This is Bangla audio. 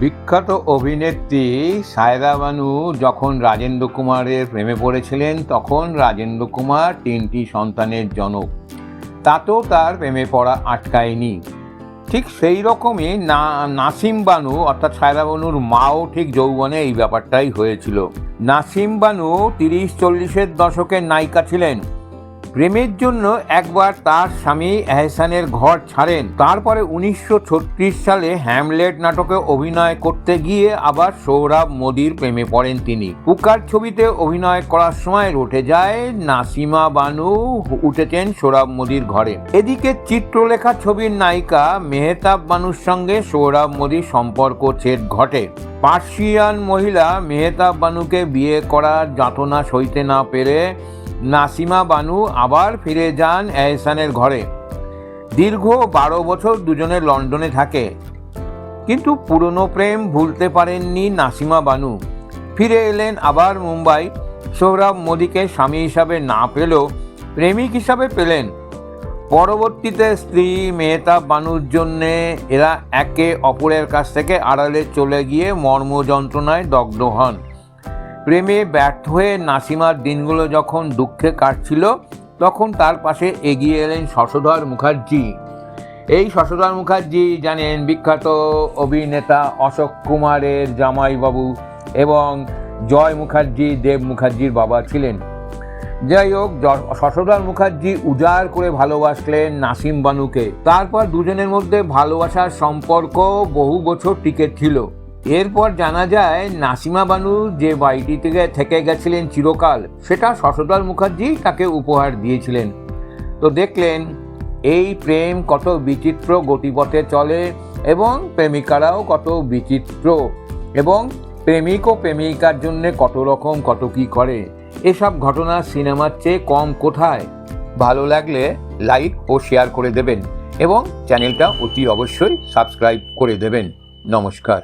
বিখ্যাত অভিনেত্রী সায়রা বানু যখন রাজেন্দ্র কুমারের প্রেমে পড়েছিলেন তখন রাজেন্দ্র কুমার 3টি সন্তানের জনক, তাতেও তার প্রেমে পড়া আটকায়নি। ঠিক সেই রকমই নাসিম বানু অর্থাৎ সায়রা বানুর মাও ঠিক যৌবনে এই ব্যাপারটাই হয়েছিল। নাসিম বানু 30-40-এর দশকের নায়িকা ছিলেন। প্রেমের জন্য একবার তার স্বামী এহসানের ঘর ছাড়েন, তারপরে 1936 সালে হ্যামলেট নাটকে অভিনয় করতে গিয়ে আবার সোহরাব মোদির প্রেমে পড়েন তিনি। পুকার ছবিতে অভিনয় করার সময় রটে যায় নাসিমা বানু উঠেছেন সোহরাব মোদির ঘরে। এদিকে চিত্রলেখা ছবির নায়িকা মেহতাব বানুর সঙ্গে সোহরাব মোদির সম্পর্ক ছেদ ঘটে। পার্সিয়ান মহিলা মেহতাব বানুকে বিয়ে করার যাতনা সইতে না পেরে নাসিমা বানু আবার ফিরে যান এহসানের ঘরে। দীর্ঘ 12 বছর দুজনে লন্ডনে থাকে, কিন্তু পুরনো প্রেম ভুলতে পারেননি নাসিমা বানু। ফিরে এলেন আবার মুম্বাই। সোহরাব মোদিকে স্বামী হিসাবে না পেলেও প্রেমিক হিসাবে পেলেন। পরবর্তীতে স্ত্রী মেহতাব বানুর জন্যে এরা একে অপরের কাছ থেকে আড়ালে চলে গিয়ে মর্মযন্ত্রণায় দগ্ধ হন। প্রেমে ব্যর্থ হয়ে নাসিমার দিনগুলো যখন দুঃখে কাটছিল তখন তার পাশে এগিয়ে এলেন শশধর মুখার্জি। এই শশধর মুখার্জি জানেন বিখ্যাত অভিনেতা অশোক কুমারের জামাইবাবু এবং জয় মুখার্জি দেব মুখার্জির বাবা ছিলেন। যাই হোক, শশধর মুখার্জি উজাড় করে ভালোবাসলেন নাসিম বানুকে। তারপর দুজনের মধ্যে ভালোবাসার সম্পর্ক বহু বছর টিকে ছিল। এরপর জানা যায় নাসিমা বানু যে বাড়িটি থেকে গেছিলেন চিরকাল, সেটা শশধর মুখার্জি তাকে উপহার দিয়েছিলেন। তো দেখলেন এই প্রেম কত বিচিত্র গতিপথে চলে এবং প্রেমিকারাও কত বিচিত্র, এবং প্রেমিক ও প্রেমিকার জন্য কত রকম কত কি করে। এসব ঘটনা সিনেমার চেয়ে কম কোথায়। ভালো লাগলে লাইক ও শেয়ার করে দেবেন এবং চ্যানেলটা অতি অবশ্যই সাবস্ক্রাইব করে দেবেন। নমস্কার।